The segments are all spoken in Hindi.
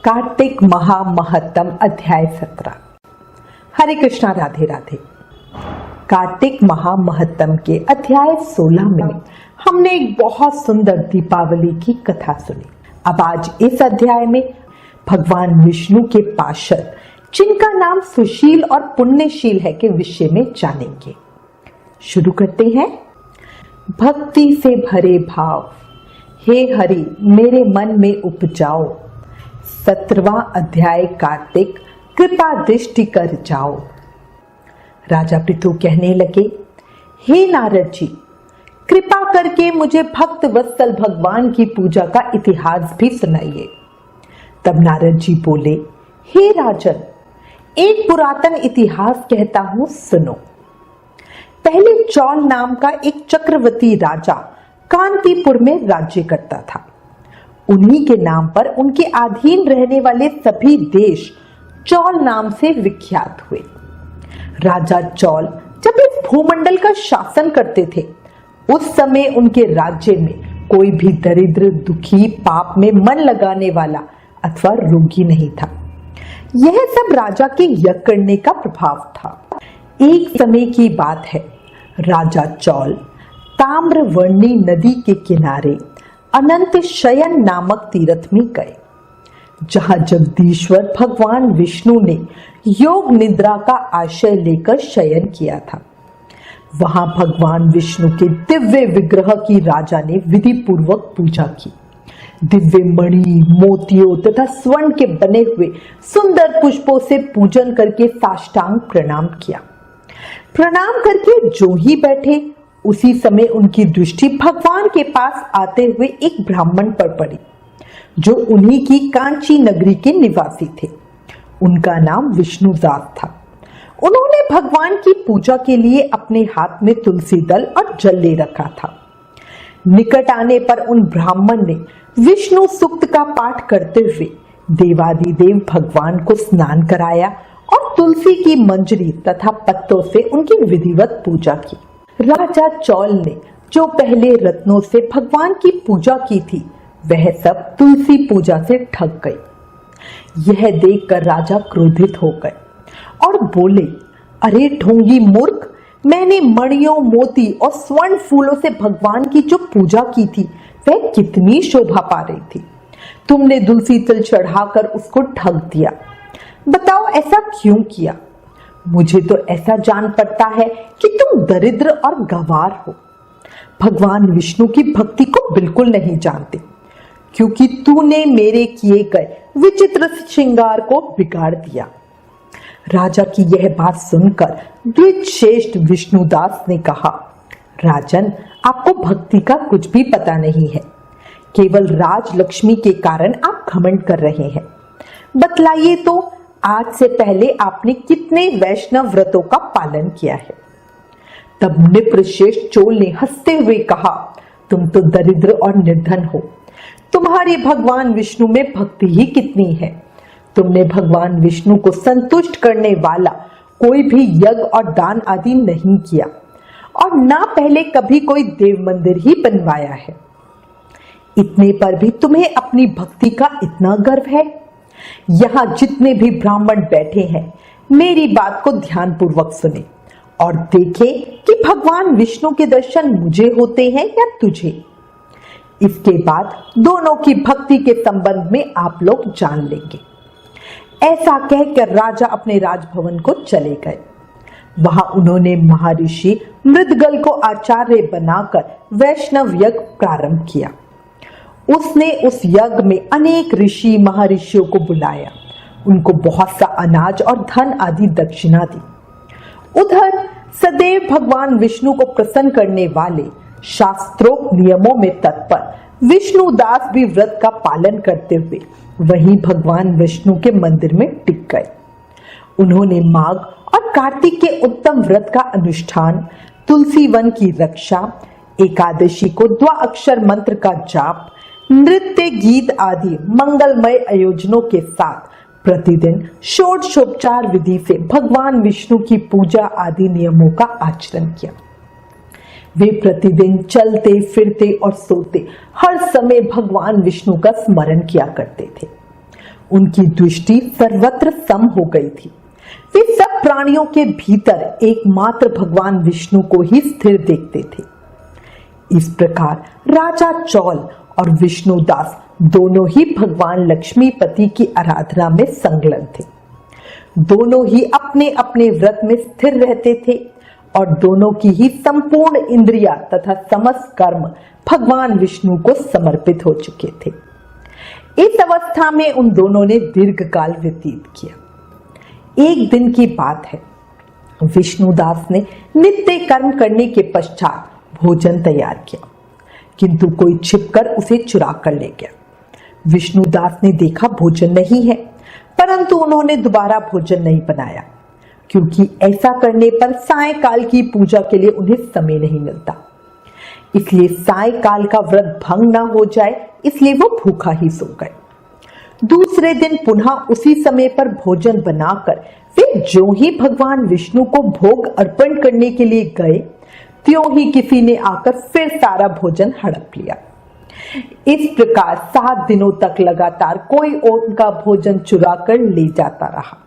कार्तिक महामहत्तम अध्याय 17। हरे कृष्णा, राधे राधे। कार्तिक महामहत्तम के अध्याय 16 में हमने एक बहुत सुंदर दीपावली की कथा सुनी। अब आज इस अध्याय में भगवान विष्णु के पार्षद, जिनका नाम सुशील और पुण्यशील है, के विषय में जानेंगे। शुरू करते हैं। भक्ति से भरे भाव हे हरि मेरे मन में उपजाओ। 17वां अध्याय कार्तिक, कृपा दृष्टि कर जाओ। राजा पृथु कहने लगे, हे नारद जी, कृपा करके मुझे भक्त वत्सल भगवान की पूजा का इतिहास भी सुनाइए। तब नारद जी बोले, हे राजन, एक पुरातन इतिहास कहता हूं, सुनो। पहले चौल नाम का एक चक्रवर्ती राजा कांतिपुर में राज्य करता था। उन्हीं के नाम पर उनके अधीन रहने वाले सभी देश चौल नाम से विख्यात हुए। राजा चौल जब इस भूमंडल का शासन करते थे, उस समय उनके राज्य में कोई भी दरिद्र, दुखी, पाप में मन लगाने वाला अथवा रोगी नहीं था। यह सब राजा के यज्ञ करने का प्रभाव था। एक समय की बात है, राजा चौल ताम्रवर्णी नदी के किनारे अनंत शयन नामक तीर्थ में गए, जहां जगदीश्वर भगवान विष्णु ने योग निद्रा का आश्रय लेकर शयन किया था। वहां भगवान विष्णु के दिव्य विग्रह की राजा ने विधि पूर्वक पूजा की। दिव्य मणि, मोतियों तथा स्वर्ण के बने हुए सुंदर पुष्पों से पूजन करके साष्टांग प्रणाम किया। प्रणाम करके जो ही बैठे, उसी समय उनकी दृष्टि भगवान के पास आते हुए एक ब्राह्मण पर पड़ी, जो उन्हीं की कांची नगरी के निवासी थे। उनका नाम विष्णुदास था। उन्होंने भगवान की पूजा के लिए अपने हाथ में तुलसी दल और जल ले रखा था। निकट आने पर उन ब्राह्मण ने विष्णु सूक्त का पाठ करते हुए देवादिदेव भगवान को स्नान कराया और तुलसी की मंजरी तथा पत्तों से उनकी विधिवत पूजा की। राजा चौल ने जो पहले रत्नों से भगवान की पूजा की थी, वह सब तुलसी पूजा से ठग गई। यह देखकर राजा क्रोधित हो गए और बोले, अरे ढोंगी मूर्ख, मैंने मणियों, मोती और स्वर्ण फूलों से भगवान की जो पूजा की थी, वह कितनी शोभा पा रही थी। तुमने तुलसी तल चढ़ाकर उसको ठग दिया। बताओ ऐसा क्यों किया? मुझे तो ऐसा जान पड़ता है कि तुम दरिद्र और गंवार हो, भगवान विष्णु की भक्ति को बिल्कुल नहीं जानते, क्योंकि तूने मेरे किए गए विचित्र श्रृंगार को बिगाड़ दिया। राजा की यह बात सुनकर द्विजश्रेष्ठ विष्णुदास ने कहा, राजन, आपको भक्ति का कुछ भी पता नहीं है। केवल राजलक्ष्मी के कारण आप घमंड कर रहे हैं। बतलाइए तो, आज से पहले आपने कितने वैष्णव व्रतों का पालन किया है? तब नृपश्रेष्ठ चोल ने हंसते हुए कहा, तुम तो दरिद्र और निर्धन हो। तुम्हारे भगवान विष्णु में भक्ति ही कितनी है। तुमने भगवान विष्णु को संतुष्ट करने वाला कोई भी यज्ञ और दान आदि नहीं किया, और ना पहले कभी कोई देव मंदिर ही बनवाया है। इतने पर भी तुम्हें अपनी भक्ति का इतना गर्व है। यहां जितने भी ब्राह्मण बैठे हैं, मेरी बात को ध्यान पूर्वक सुने और देखें कि भगवान विष्णु के दर्शन मुझे होते हैं या तुझे। इसके बाद दोनों की भक्ति के संबंध में आप लोग जान लेंगे। ऐसा कहकर राजा अपने राजभवन को चले गए। वहां उन्होंने महर्षि मृदगल को आचार्य बनाकर वैष्णव यज्ञ प्रारंभ किया। उसने उस यज्ञ में अनेक ऋषि महर्षियों को बुलाया, उनको बहुत सा अनाज और धन आदि दक्षिणा दी। उधर सदैव भगवान विष्णु को प्रसन्न करने वाले शास्त्रोक्त नियमों में तत्पर विष्णुदास भी व्रत का पालन करते हुए वहीं भगवान विष्णु के मंदिर में टिक गए। उन्होंने माघ और कार्तिक के उत्तम व्रत का अनुष्ठान, तुलसी वन की रक्षा, एकादशी को द्वाअक्षर मंत्र का जाप, नृत्य, गीत आदि मंगलमय आयोजनों के साथ प्रतिदिन षोडशोपचार विधि से भगवान विष्णु की पूजा आदि नियमों का आचरण किया। वे प्रतिदिन चलते फिरते और सोते हर समय भगवान विष्णु का स्मरण किया करते थे। उनकी दृष्टि सर्वत्र सम हो गई थी। वे सब प्राणियों के भीतर एकमात्र भगवान विष्णु को ही स्थिर देखते थे। इस प्रकार राजा चौल और विष्णुदास दोनों ही भगवान लक्ष्मीपति की आराधना में संलग्न थे। दोनों ही अपने अपने व्रत में स्थिर रहते थे और दोनों की ही संपूर्ण इंद्रिया तथा समस्त कर्म भगवान विष्णु को समर्पित हो चुके थे। इस अवस्था में उन दोनों ने दीर्घ काल व्यतीत किया। एक दिन की बात है, विष्णुदास ने नित्य कर्म करने के पश्चात भोजन तैयार किया, किंतु कोई छिपकर उसे चुरा कर ले गया। विष्णुदास ने देखा भोजन नहीं है, परंतु उन्होंने दोबारा भोजन नहीं बनाया, क्योंकि ऐसा करने पर सायंकाल की पूजा के लिए उन्हें समय नहीं मिलता। इसलिए सायंकाल का व्रत भंग न हो जाए, इसलिए वो भूखा ही सो गए। दूसरे दिन पुनः उसी समय पर भोजन बनाकर वे जो ही भगवान विष्णु को भोग अर्पण करने के लिए गए, त्यों ही किसी ने आकर फिर सारा भोजन हड़प लिया। इस प्रकार 7 दिनों तक लगातार कोई उनका भोजन चुरा कर ले जाता रहा।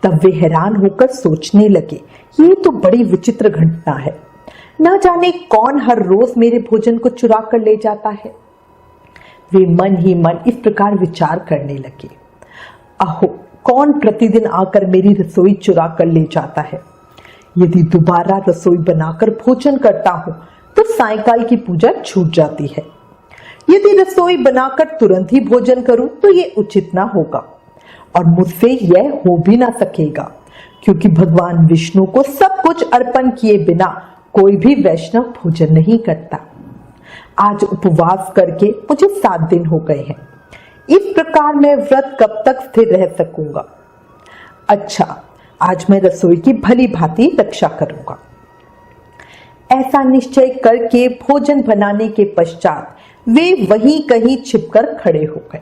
तब वे हैरान होकर सोचने लगे, ये तो बड़ी विचित्र घटना है, न जाने कौन हर रोज मेरे भोजन को चुरा कर ले जाता है। वे मन ही मन इस प्रकार विचार करने लगे, अहो, कौन प्रतिदिन आकर मेरी रसोई चुरा कर ले जाता है। यदि दोबारा रसोई बनाकर भोजन करता हूं तो सायंकाल की पूजा छूट जाती है। यदि रसोई बनाकर तुरंत ही भोजन करूं तो ये उचित ना होगा और मुझसे यह हो भी ना सकेगा, क्योंकि भगवान विष्णु को सब कुछ अर्पण किए बिना कोई भी वैष्णव भोजन नहीं करता। आज उपवास करके मुझे 7 दिन हो गए हैं। इस प्रकार मैं व्रत कब तक स्थिर रह सकूंगा। अच्छा, आज मैं रसोई की भली भांति रक्षा करूंगा। ऐसा निश्चय करके भोजन बनाने के पश्चात वे वहीं कहीं छिपकर खड़े हो गए।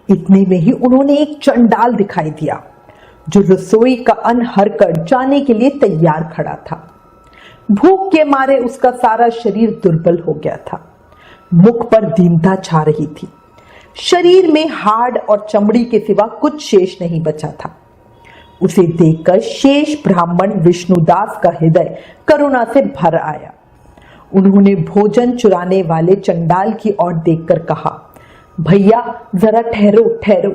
इतने में ही उन्होंने एक चंडाल दिखाई दिया, जो रसोई का अन्न हर कर जाने के लिए तैयार खड़ा था। भूख के मारे उसका सारा शरीर दुर्बल हो गया था। मुख पर दीनता छा रही थी। शरीर में हाड़ और चमड़ी के सिवा कुछ शेष नहीं बचा था। उसे देखकर शेष ब्राह्मण विष्णुदास का हृदय करुणा से भर आया। उन्होंने भोजन चुराने वाले चंडाल की ओर देखकर कहा, भैया जरा ठहरो ठहरो,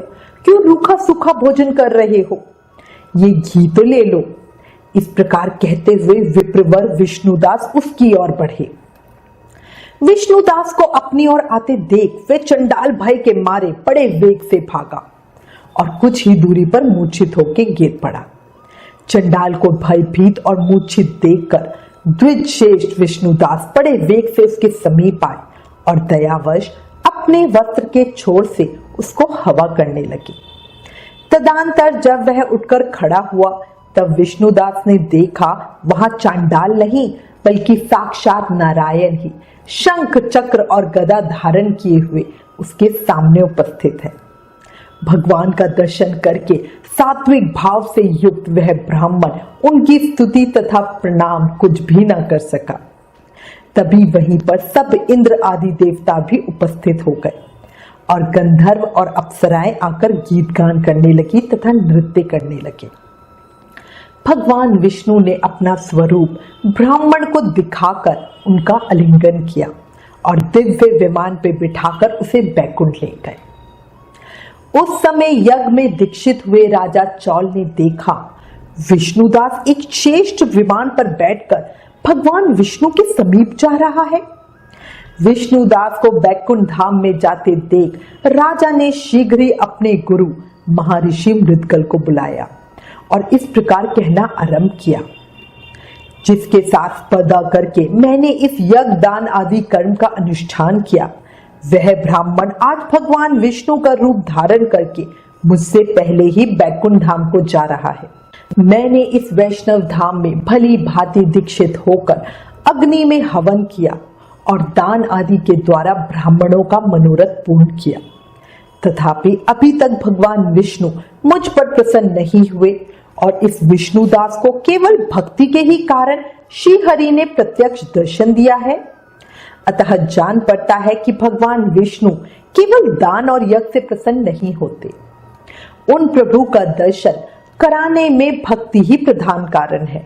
क्यों रूखा सूखा भोजन कर रहे हो? ये घी तो ले लो। इस प्रकार कहते हुए विप्रवर विष्णुदास उसकी ओर बढ़े। विष्णुदास को अपनी ओर आते देख वे चंडाल भय के मारे बड़े वेग से भागा और कुछ ही दूरी पर मूर्छित होकर गिर पड़ा। चंडाल को भयभीत और मूर्छित देखकर द्विजश्रेष्ठ विष्णुदास बड़े वेग से उसके समीप आए और दयावश अपने वस्त्र के छोर से उसको हवा करने लगे। तदंतर जब वह उठकर खड़ा हुआ तब विष्णुदास ने देखा वहां चांडाल नहीं बल्कि साक्षात नारायण ही शंख चक्र और गदा धारण किए हुए उसके सामने उपस्थित है। भगवान का दर्शन करके सात्विक भाव से युक्त वह ब्राह्मण उनकी स्तुति तथा प्रणाम कुछ भी न कर सका। तभी वहीं पर सब इंद्र आदि देवता भी उपस्थित हो गए और गंधर्व और अप्सराएं आकर गीत गान करने लगी तथा नृत्य करने लगे। भगवान विष्णु ने अपना स्वरूप ब्राह्मण को दिखाकर उनका आलिंगन किया और दिव्य विमान पे बिठाकर उसे बैकुंठ ले गए। उस समय यज्ञ में दीक्षित हुए राजा चौल ने देखा विष्णुदास एक श्रेष्ठ विमान पर बैठकर भगवान विष्णु के समीप जा रहा है। विष्णुदास को बैकुंठ धाम में जाते देख राजा ने शीघ्र ही अपने गुरु महर्षि मृदगल को बुलाया और इस प्रकार कहना आरंभ किया, जिसके साथ स्पर्धा करके मैंने इस यज्ञ दान आदि कर्म का अनुष्ठान किया, वह ब्राह्मण आज भगवान विष्णु का रूप धारण करके मुझसे पहले ही बैकुंठ धाम को जा रहा है। मैंने इस वैष्णव धाम में भली भांति दीक्षित होकर अग्नि में हवन किया और दान आदि के द्वारा ब्राह्मणों का मनोरथ पूर्ण किया। तथापि अभी तक भगवान विष्णु मुझ पर प्रसन्न नहीं हुए और इस विष्णुदास को केवल भक्ति के ही कारण श्री हरि ने प्रत्यक्ष दर्शन दिया है। अतः जान पड़ता है कि भगवान विष्णु केवल दान और यज्ञ से प्रसन्न नहीं होते। उन प्रभु का दर्शन कराने में भक्ति ही प्रधान कारण है।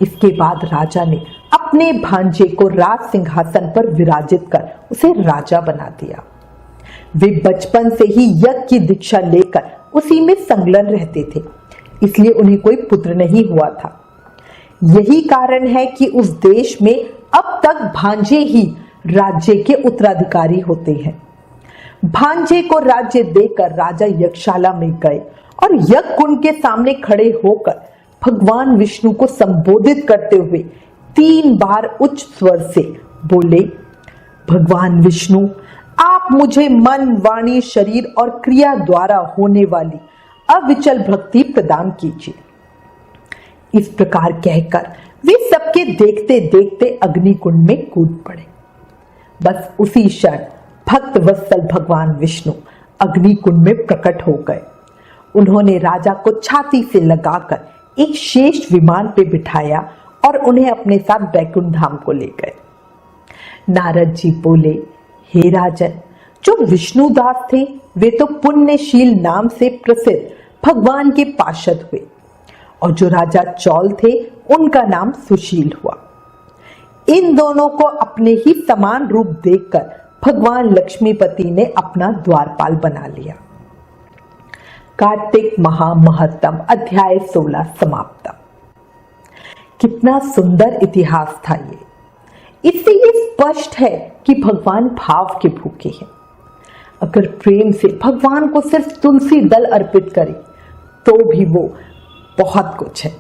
इसके बाद राजा ने अपने भांजे को राज सिंहासन पर विराजित कर उसे राजा बना दिया। वे बचपन से ही यज्ञ की दीक्षा लेकर उसी में संलग्न रहते थे, इसलिए उन्हें कोई पुत्र नहीं हुआ था। यही कारण है कि उस देश में अब तक भांजे ही राज्य के उत्तराधिकारी होते हैं। भांजे को राज्य देकर राजा यज्ञशाला में गए और यज्ञ कुंड के सामने खड़े होकर भगवान विष्णु को संबोधित करते हुए 3 बार उच्च स्वर से बोले, भगवान विष्णु, आप मुझे मन, वाणी, शरीर और क्रिया द्वारा होने वाली अविचल भक्ति प्रदान कीजिए। इस प्रकार कहकर वे सबके देखते देखते अग्निकुंड में कूद पड़े। बस उसी क्षण भक्त वत्सल भगवान विष्णु अग्निकुंड में प्रकट हो गए। उन्होंने राजा को छाती से लगाकर एक श्रेष्ठ विमान पे बिठाया और उन्हें अपने साथ बैकुंठ धाम को ले गए। नारद जी बोले, हे राजन, जो विष्णुदास थे वे तो पुण्यशील नाम से प्रसिद्ध भगवान के पार्षद हुए और जो राजा चौल थे उनका नाम सुशील हुआ। इन दोनों को अपने ही समान रूप देखकर भगवान लक्ष्मीपति ने अपना द्वारपाल बना लिया। कार्तिक महामहत्तम अध्याय 16 समाप्त। कितना सुंदर इतिहास था ये। इससे ये स्पष्ट है कि भगवान भाव के भूखे हैं। अगर प्रेम से भगवान को सिर्फ तुलसी दल अर्पित करें तो भी वो बहुत कुछ है।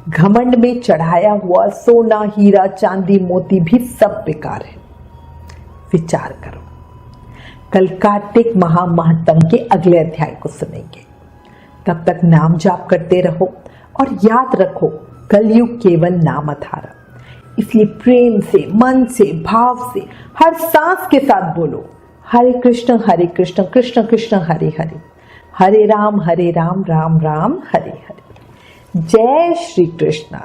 घमंड में चढ़ाया हुआ सोना, हीरा, चांदी, मोती भी सब बेकार है। विचार करो। कल कार्तिक महामहत्तम के अगले अध्याय को सुनेंगे। तब तक नाम जाप करते रहो और याद रखो, कलयुग केवल नाम आधार। इसलिए प्रेम से, मन से, भाव से, हर सांस के साथ बोलो, हरे कृष्ण कृष्ण कृष्ण हरे हरे, हरे राम राम राम हरे हरे। जय श्री कृष्ण।